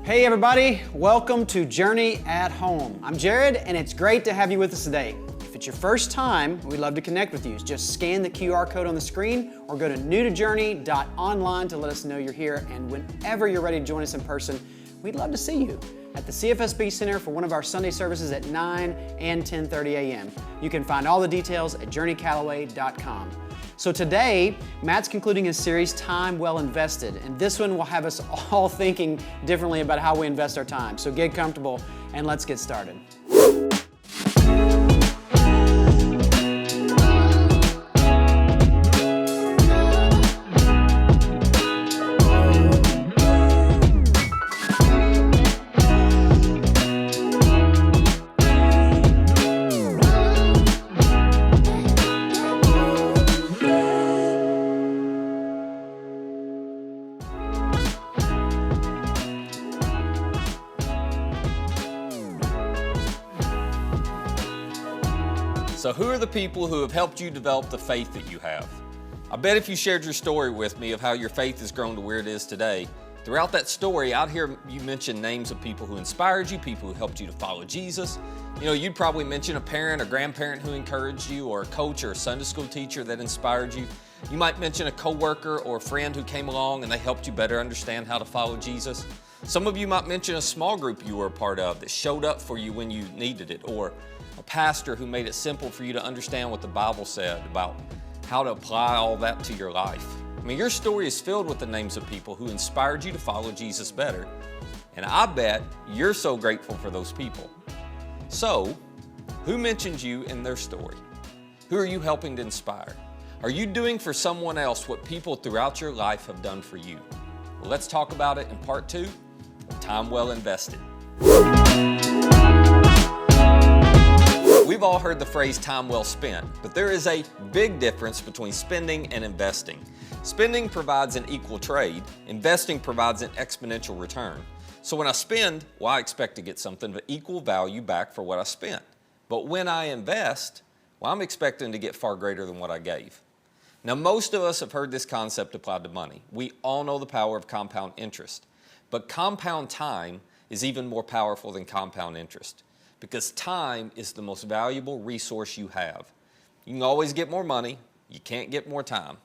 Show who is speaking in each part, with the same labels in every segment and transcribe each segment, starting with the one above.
Speaker 1: Hey everybody, welcome to Journey at Home. I'm Jared and it's great to have you with us today. If it's your first time, we'd love to connect with you. Just scan the QR code on the screen or go to newtojourney.online to let us know you're here, and whenever you're ready to join us in person, we'd love to see you at the CFSB Center for one of our Sunday services at 9 and 10:30 a.m. You can find all the details at journeycallaway.com. So today, Matt's concluding his series, Time Well Invested, and this one will have us all thinking differently about how we invest our time. So get comfortable and let's get started.
Speaker 2: So who are the people who have helped you develop the faith that you have? I bet if you shared your story with me of how your faith has grown to where it is today, throughout that story, I'd hear you mention names of people who inspired you, people who helped you to follow Jesus. You know, you'd probably mention a parent or grandparent who encouraged you, or a coach or a Sunday school teacher that inspired you. You might mention a coworker or a friend who came along and they helped you better understand how to follow Jesus. Some of you might mention a small group you were a part of that showed up for you when you needed it, or a pastor who made it simple for you to understand what the Bible said about how to apply all that to your life. I mean, your story is filled with the names of people who inspired you to follow Jesus better, and I bet you're so grateful for those people. So, who mentioned you in their story? Who are you helping to inspire? Are you doing for someone else what people throughout your life have done for you? Well, let's talk about it in part 2 of Time Well Invested. We've all heard the phrase time well spent, but there is a big difference between spending and investing. Spending provides an equal trade, investing provides an exponential return. So when I spend, well, I expect to get something of equal value back for what I spent. But when I invest, well, I'm expecting to get far greater than what I gave. Now, most of us have heard this concept applied to money. We all know the power of compound interest, but compound time is even more powerful than compound interest, because time is the most valuable resource you have. You can always get more money, you can't get more time.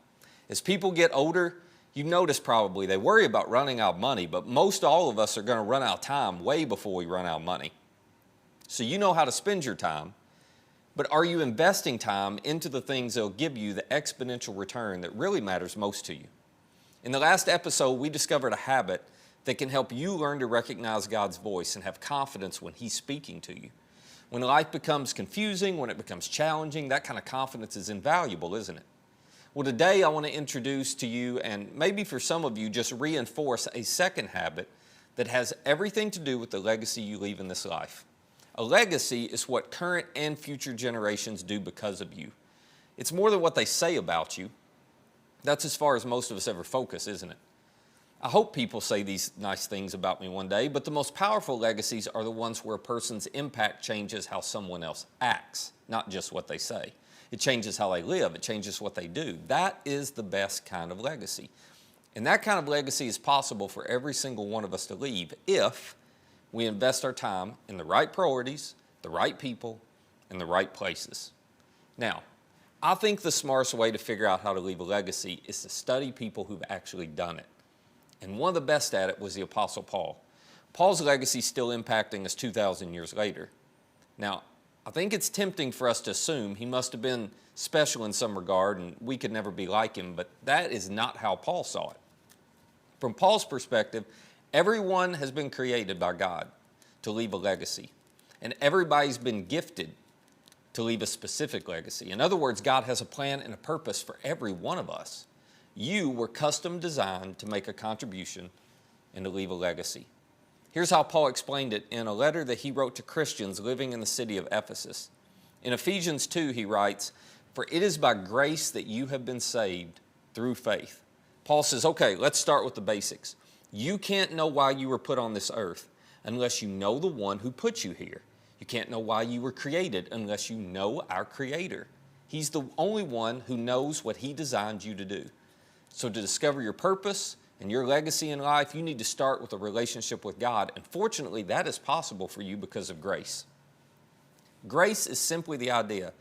Speaker 2: As people get older, you notice probably they worry about running out of money, but most all of us are going to run out of time way before we run out of money. So you know how to spend your time, but are you investing time into the things that will give you the exponential return that really matters most to you? In the last episode, we discovered a habit that can help you learn to recognize God's voice and have confidence when He's speaking to you. When life becomes confusing, when it becomes challenging, that kind of confidence is invaluable, isn't it? Well, today I want to introduce to you, and maybe for some of you, just reinforce a second habit that has everything to do with the legacy you leave in this life. A legacy is what current and future generations do because of you. It's more than what they say about you. That's as far as most of us ever focus, isn't it? I hope people say these nice things about me one day, but the most powerful legacies are the ones where a person's impact changes how someone else acts, not just what they say. It changes how they live. It changes what they do. That is the best kind of legacy. And that kind of legacy is possible for every single one of us to leave if we invest our time in the right priorities, the right people, and the right places. Now, I think the smartest way to figure out how to leave a legacy is to study people who've actually done it. And one of the best at it was the Apostle Paul. Paul's legacy is still impacting us 2,000 years later. Now, I think it's tempting for us to assume he must have been special in some regard and we could never be like him, but that is not how Paul saw it. From Paul's perspective, everyone has been created by God to leave a legacy, and everybody's been gifted to leave a specific legacy. In other words, God has a plan and a purpose for every one of us. You were custom designed to make a contribution and to leave a legacy. Here's how Paul explained it in a letter that he wrote to Christians living in the city of Ephesus. In Ephesians 2, he writes, "For it is by grace that you have been saved through faith." Paul says, okay, let's start with the basics. You can't know why you were put on this earth unless you know the one who put you here. You can't know why you were created unless you know our Creator. He's the only one who knows what He designed you to do. So to discover your purpose, and your legacy in life, you need to start with a relationship with God. And fortunately, that is possible for you because of grace. Grace is simply the idea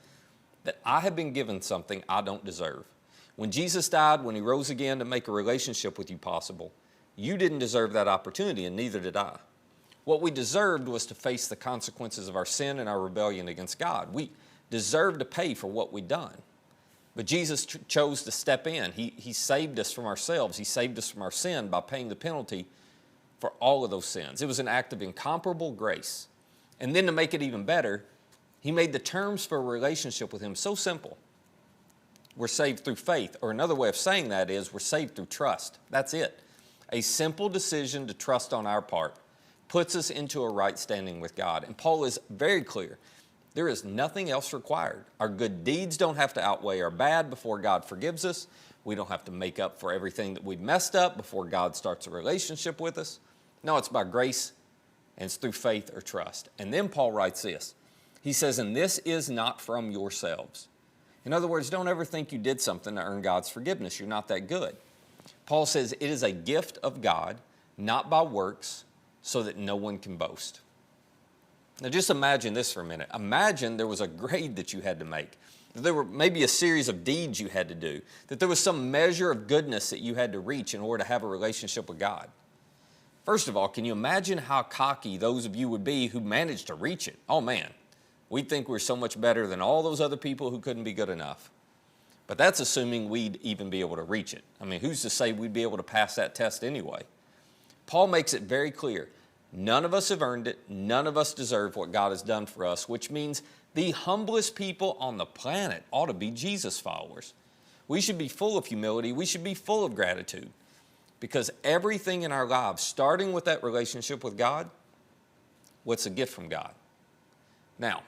Speaker 2: that I have been given something I don't deserve. When Jesus died, when he rose again to make a relationship with you possible, you didn't deserve that opportunity, and neither did I. What we deserved was to face the consequences of our sin and our rebellion against God. We deserved to pay for what we'd done. But Jesus chose to step in. He saved us from ourselves. He saved us from our sin by paying the penalty for all of those sins. It was an act of incomparable grace. And then to make it even better, he made the terms for a relationship with him so simple. We're saved through faith, or another way of saying that is we're saved through trust. That's it. A simple decision to trust on our part puts us into a right standing with God. And Paul is very clear. There is nothing else required. Our good deeds don't have to outweigh our bad before God forgives us. We don't have to make up for everything that we've messed up before God starts a relationship with us. No, it's by grace, and it's through faith or trust. And then Paul writes this. He says, and this is not from yourselves. In other words, don't ever think you did something to earn God's forgiveness. You're not that good. Paul says it is a gift of God, not by works, so that no one can boast. Now just imagine this for a minute. Imagine there was a grade that you had to make. That there were maybe a series of deeds you had to do. That there was some measure of goodness that you had to reach in order to have a relationship with God. First of all, can you imagine how cocky those of you would be who managed to reach it? Oh man, we'd think we're so much better than all those other people who couldn't be good enough. But that's assuming we'd even be able to reach it. I mean, who's to say we'd be able to pass that test anyway? Paul makes it very clear. None of us have earned it. None of us deserve what God has done for us, which means the humblest people on the planet ought to be Jesus followers. We should be full of humility. We should be full of gratitude because everything in our lives, starting with that relationship with God, what's a gift from God? Now,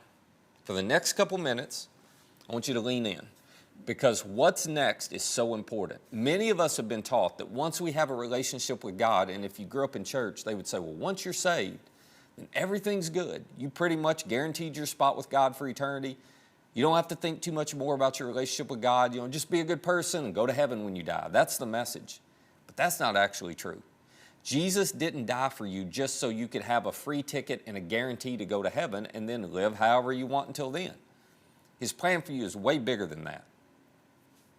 Speaker 2: for the next couple minutes, I want you to lean in because what's next is so important. Many of us have been taught that once we have a relationship with God, and if you grew up in church, they would say, well, once you're saved, then everything's good. You pretty much guaranteed your spot with God for eternity. You don't have to think too much more about your relationship with God. You know, just be a good person and go to heaven when you die. That's the message. But that's not actually true. Jesus didn't die for you just so you could have a free ticket and a guarantee to go to heaven and then live however you want until then. His plan for you is way bigger than that.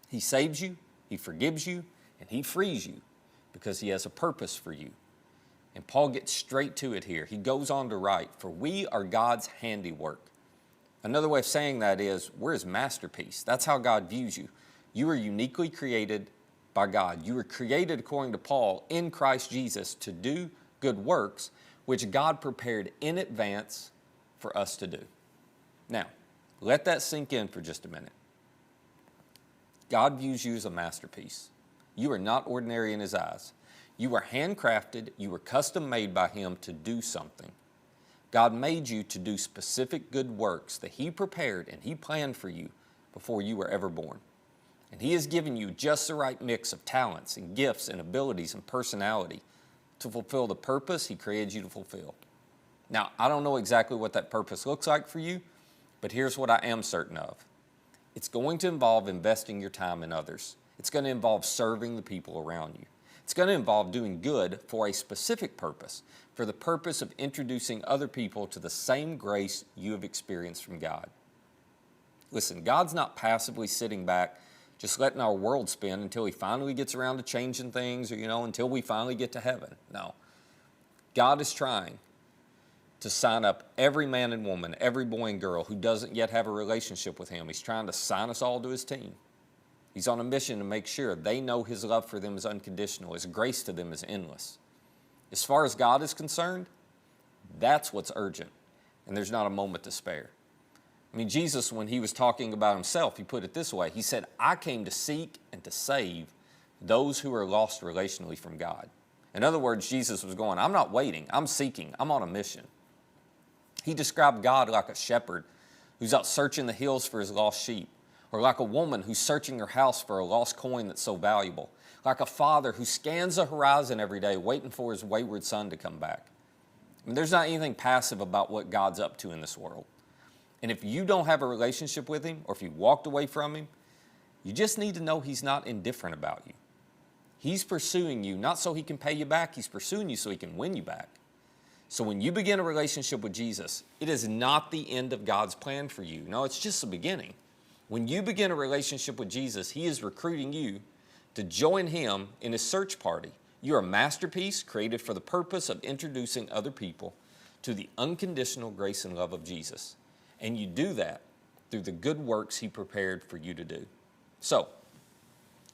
Speaker 2: He saves you, he forgives you, and he frees you because he has a purpose for you. And Paul gets straight to it here. He goes on to write, for we are God's handiwork. Another way of saying that is, we're his masterpiece. That's how God views you. You are uniquely created by God. You were created, according to Paul, in Christ Jesus to do good works, which God prepared in advance for us to do. Now, let that sink in for just a minute. God views you as a masterpiece. You are not ordinary in his eyes. You are handcrafted, you were custom made by him to do something. God made you to do specific good works that he prepared and he planned for you before you were ever born. And he has given you just the right mix of talents and gifts and abilities and personality to fulfill the purpose he created you to fulfill. Now, I don't know exactly what that purpose looks like for you, but here's what I am certain of. It's going to involve investing your time in others. It's going to involve serving the people around you. It's going to involve doing good for a specific purpose, for the purpose of introducing other people to the same grace you have experienced from God. Listen, God's not passively sitting back just letting our world spin until he finally gets around to changing things or, until we finally get to heaven. No. God is trying to sign up every man and woman, every boy and girl who doesn't yet have a relationship with him. He's trying to sign us all to his team. He's on a mission to make sure they know his love for them is unconditional, his grace to them is endless. As far as God is concerned, that's what's urgent, and there's not a moment to spare. I mean, Jesus, when he was talking about himself, he put it this way. He said, I came to seek and to save those who are lost relationally from God. In other words, Jesus was going, I'm not waiting, I'm seeking, I'm on a mission. He described God like a shepherd who's out searching the hills for his lost sheep, or like a woman who's searching her house for a lost coin that's so valuable, like a father who scans the horizon every day waiting for his wayward son to come back. I mean, there's not anything passive about what God's up to in this world. And if you don't have a relationship with him, or if you walked away from him, you just need to know he's not indifferent about you. He's pursuing you not so he can pay you back, he's pursuing you so he can win you back. So when you begin a relationship with Jesus, it is not the end of God's plan for you. No, it's just the beginning. When you begin a relationship with Jesus, he is recruiting you to join him in his search party. You're a masterpiece created for the purpose of introducing other people to the unconditional grace and love of Jesus. And you do that through the good works he prepared for you to do. So,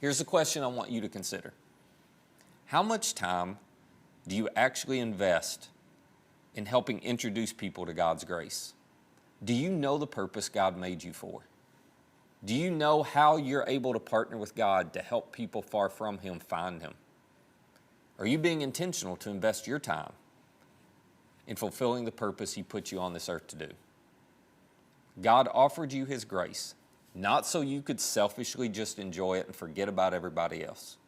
Speaker 2: here's the question I want you to consider. How much time do you actually invest in helping introduce people to God's grace? Do you know the purpose God made you for? Do you know how you're able to partner with God to help people far from him find him? Are you being intentional to invest your time in fulfilling the purpose he put you on this earth to do? God offered you his grace, not so you could selfishly just enjoy it and forget about everybody else.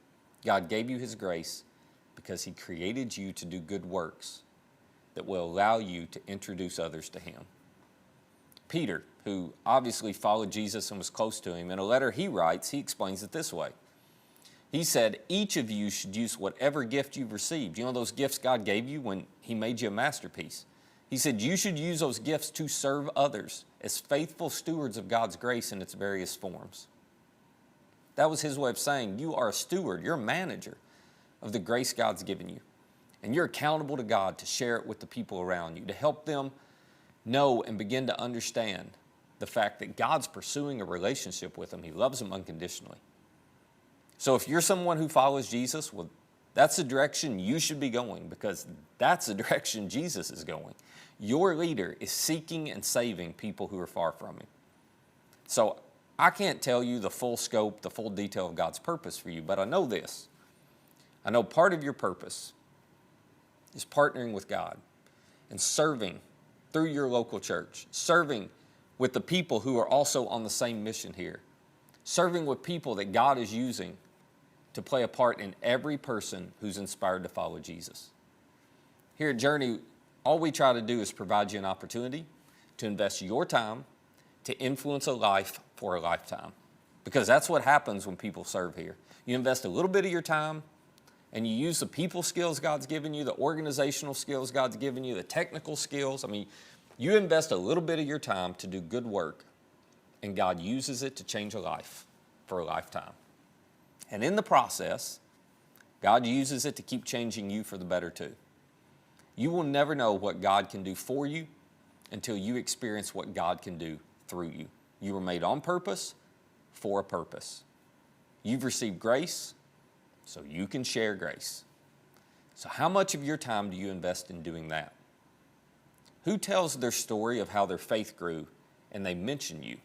Speaker 2: God gave you his grace because he created you to do good works that will allow you to introduce others to him. Peter, who obviously followed Jesus and was close to him, in a letter he writes, he explains it this way. He said, each of you should use whatever gift you've received. You know those gifts God gave you when he made you a masterpiece? He said, you should use those gifts to serve others as faithful stewards of God's grace in its various forms. That was his way of saying, you are a steward, you're a manager of the grace God's given you. And you're accountable to God to share it with the people around you, to help them know and begin to understand the fact that God's pursuing a relationship with them. He loves them unconditionally. So if you're someone who follows Jesus, well, that's the direction you should be going, because that's the direction Jesus is going. Your leader is seeking and saving people who are far from him. So I can't tell you the full scope, the full detail of God's purpose for you, but I know this. I know part of your purpose is partnering with God and serving through your local church, serving with the people who are also on the same mission here, serving with people that God is using to play a part in every person who's inspired to follow Jesus. Here at Journey, all we try to do is provide you an opportunity to invest your time to influence a life for a lifetime, because that's what happens when people serve here. You invest a little bit of your time, and you use the people skills God's given you, the organizational skills God's given you, the technical skills. I mean, you invest a little bit of your time to do good work, and God uses it to change a life for a lifetime. And in the process, God uses it to keep changing you for the better too. You will never know what God can do for you until you experience what God can do through you. You were made on purpose for a purpose. You've received grace, so you can share grace. So how much of your time do you invest in doing that? Who tells their story of how their faith grew and they mention you?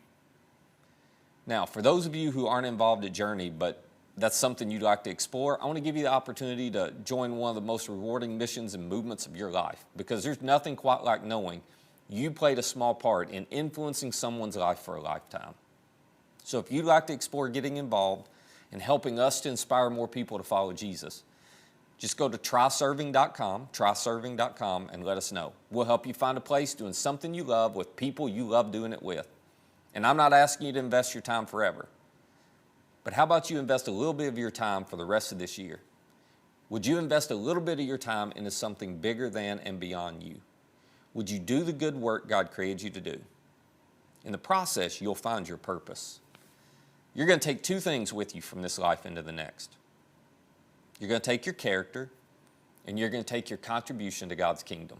Speaker 2: Now, for those of you who aren't involved at Journey, but that's something you'd like to explore, I want to give you the opportunity to join one of the most rewarding missions and movements of your life, because there's nothing quite like knowing you played a small part in influencing someone's life for a lifetime. So if you'd like to explore getting involved and helping us to inspire more people to follow Jesus, just go to tryserving.com, and let us know. We'll help you find a place doing something you love with people you love doing it with. And I'm not asking you to invest your time forever, but how about you invest a little bit of your time for the rest of this year? Would you invest a little bit of your time into something bigger than and beyond you? Would you do the good work God created you to do? In the process, you'll find your purpose. You're going to take two things with you from this life into the next. You're going to take your character, and you're going to take your contribution to God's kingdom.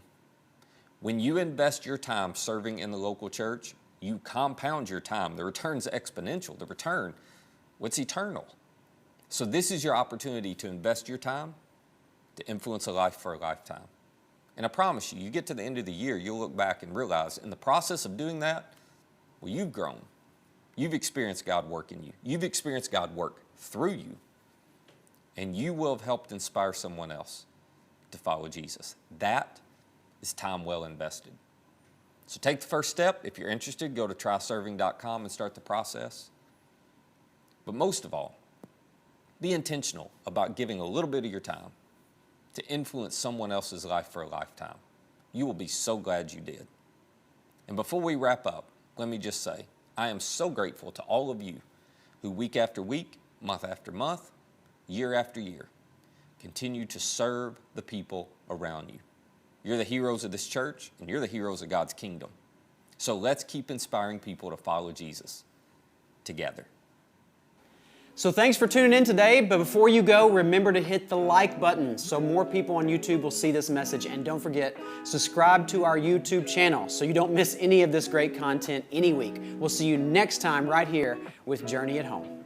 Speaker 2: When you invest your time serving in the local church, you compound your time. The return's exponential. The return, what's eternal. So this is your opportunity to invest your time to influence a life for a lifetime. And I promise you, you get to the end of the year, you'll look back and realize in the process of doing that, well, you've grown. You've experienced God work in you. You've experienced God work through you. And you will have helped inspire someone else to follow Jesus. That is time well invested. So take the first step. If you're interested, go to tryserving.com and start the process. But most of all, be intentional about giving a little bit of your time to influence someone else's life for a lifetime. You will be so glad you did. And before we wrap up, let me just say, I am so grateful to all of you who week after week, month after month, year after year. Continue to serve the people around you. You're the heroes of this church, and you're the heroes of God's kingdom. So let's keep inspiring people to follow Jesus together.
Speaker 1: So thanks for tuning in today, but before you go, remember to hit the like button so more people on YouTube will see this message. And don't forget, subscribe to our YouTube channel so you don't miss any of this great content any week. We'll see you next time right here with Journey at Home.